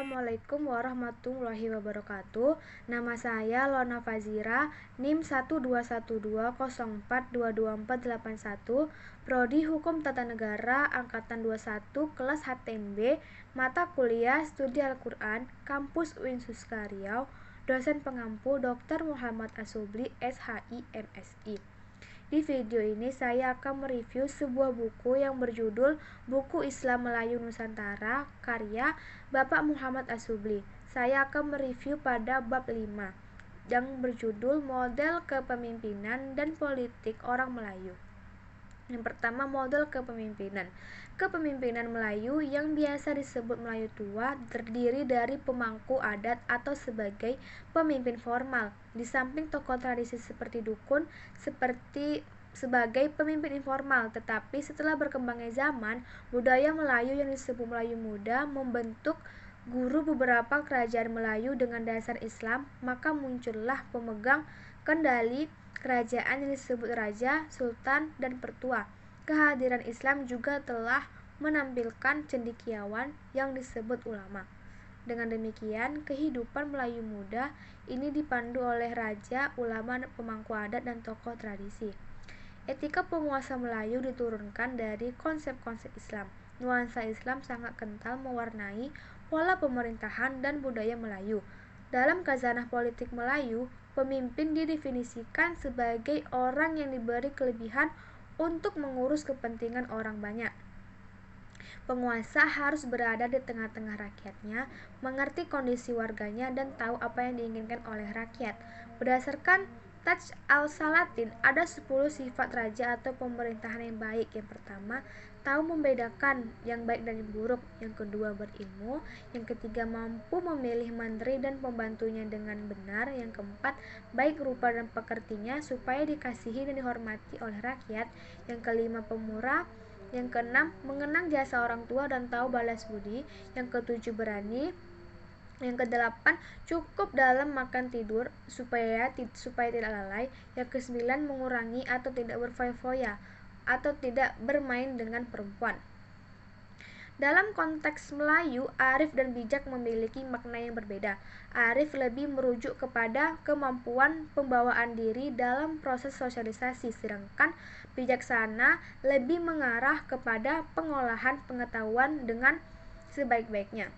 Assalamualaikum warahmatullahi wabarakatuh. Nama saya Lona Fazira, NIM 12120422481, Prodi Hukum Tata Negara Angkatan 21, kelas HTMB, mata kuliah Studi Al-Quran, Kampus UIN Suska Riau, dosen pengampu Dr. Muhammad Asubli, SHI, MSI. Di video ini saya akan mereview sebuah buku yang berjudul Buku Islam Melayu Nusantara, karya Bapak Muhammad Asubli. Saya akan mereview pada bab 5 yang berjudul Model Kepemimpinan dan Politik Orang Melayu. Yang pertama, model kepemimpinan. Kepemimpinan Melayu yang biasa disebut Melayu tua terdiri dari pemangku adat atau sebagai pemimpin formal, di samping tokoh tradisi seperti dukun sebagai pemimpin informal. Tetapi setelah berkembangnya zaman, budaya Melayu yang disebut Melayu Muda membentuk guru beberapa kerajaan Melayu dengan dasar Islam, maka muncullah pemegang kendali kerajaan yang disebut raja, sultan, dan pertua. Kehadiran Islam juga telah menampilkan cendekiawan yang disebut ulama. Dengan demikian, kehidupan Melayu muda ini dipandu oleh raja, ulama, pemangku adat, dan tokoh tradisi. Etika penguasa Melayu diturunkan dari konsep-konsep Islam. Nuansa Islam sangat kental mewarnai pola pemerintahan dan budaya Melayu. Dalam khazanah politik Melayu, pemimpin didefinisikan sebagai orang yang diberi kelebihan untuk mengurus kepentingan orang banyak. Penguasa harus berada di tengah-tengah rakyatnya, mengerti kondisi warganya, dan tahu apa yang diinginkan oleh rakyat. Berdasarkan Taj al-Salatin, ada 10 sifat raja atau pemerintahan yang baik. Yang pertama, tahu membedakan yang baik dan yang buruk. Yang kedua, berilmu. Yang ketiga, mampu memilih menteri dan pembantunya dengan benar. Yang keempat, baik rupa dan pekertinya supaya dikasihi dan dihormati oleh rakyat. Yang kelima, pemurah. Yang keenam, mengenang jasa orang tua dan tahu balas budi. Yang ketujuh, berani. Yang kedelapan, cukup dalam makan tidur supaya tidak lalai. Yang kesembilan, mengurangi atau tidak berfoya-foya atau tidak bermain dengan perempuan. Dalam konteks Melayu, arif dan bijak memiliki makna yang berbeda. Arif lebih merujuk kepada kemampuan pembawaan diri dalam proses sosialisasi, sedangkan bijaksana lebih mengarah kepada pengolahan pengetahuan dengan sebaik-baiknya.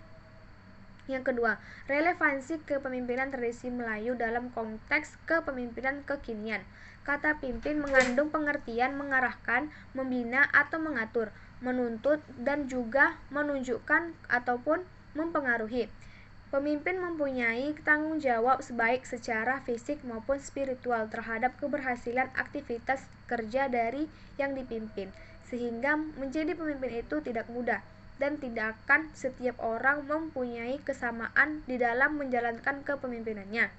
Yang kedua, relevansi kepemimpinan tradisi Melayu dalam konteks kepemimpinan kekinian. Kata pimpin mengandung pengertian mengarahkan, membina atau mengatur, menuntut, dan juga menunjukkan ataupun mempengaruhi. Pemimpin mempunyai tanggung jawab baik secara fisik maupun spiritual terhadap keberhasilan aktivitas kerja dari yang dipimpin, sehingga menjadi pemimpin itu tidak mudah. Dan tidak akan setiap orang mempunyai kesamaan di dalam menjalankan kepemimpinannya.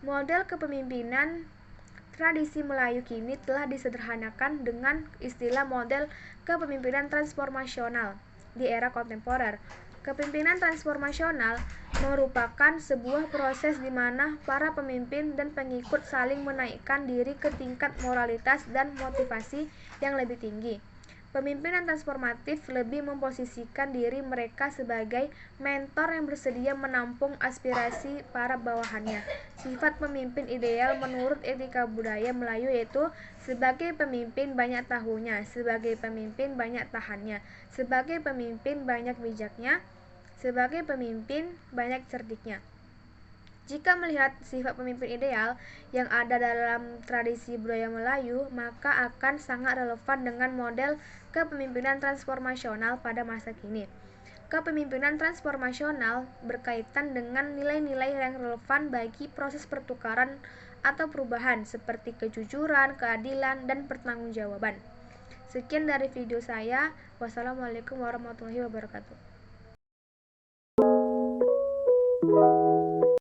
Model kepemimpinan tradisi Melayu kini telah disederhanakan dengan istilah model kepemimpinan transformasional di era kontemporer. Kepemimpinan transformasional merupakan sebuah proses di mana para pemimpin dan pengikut saling menaikkan diri ke tingkat moralitas dan motivasi yang lebih tinggi. Pemimpinan transformatif lebih memposisikan diri mereka sebagai mentor yang bersedia menampung aspirasi para bawahannya. Sifat pemimpin ideal menurut etika budaya Melayu yaitu sebagai pemimpin banyak tahunya, sebagai pemimpin banyak tahannya, sebagai pemimpin banyak bijaknya, sebagai pemimpin banyak cerdiknya. Jika melihat sifat pemimpin ideal yang ada dalam tradisi budaya Melayu, maka akan sangat relevan dengan model kepemimpinan transformasional pada masa kini. Kepemimpinan transformasional berkaitan dengan nilai-nilai yang relevan bagi proses pertukaran atau perubahan seperti kejujuran, keadilan, dan pertanggungjawaban. Sekian dari video saya. Wassalamualaikum warahmatullahi wabarakatuh.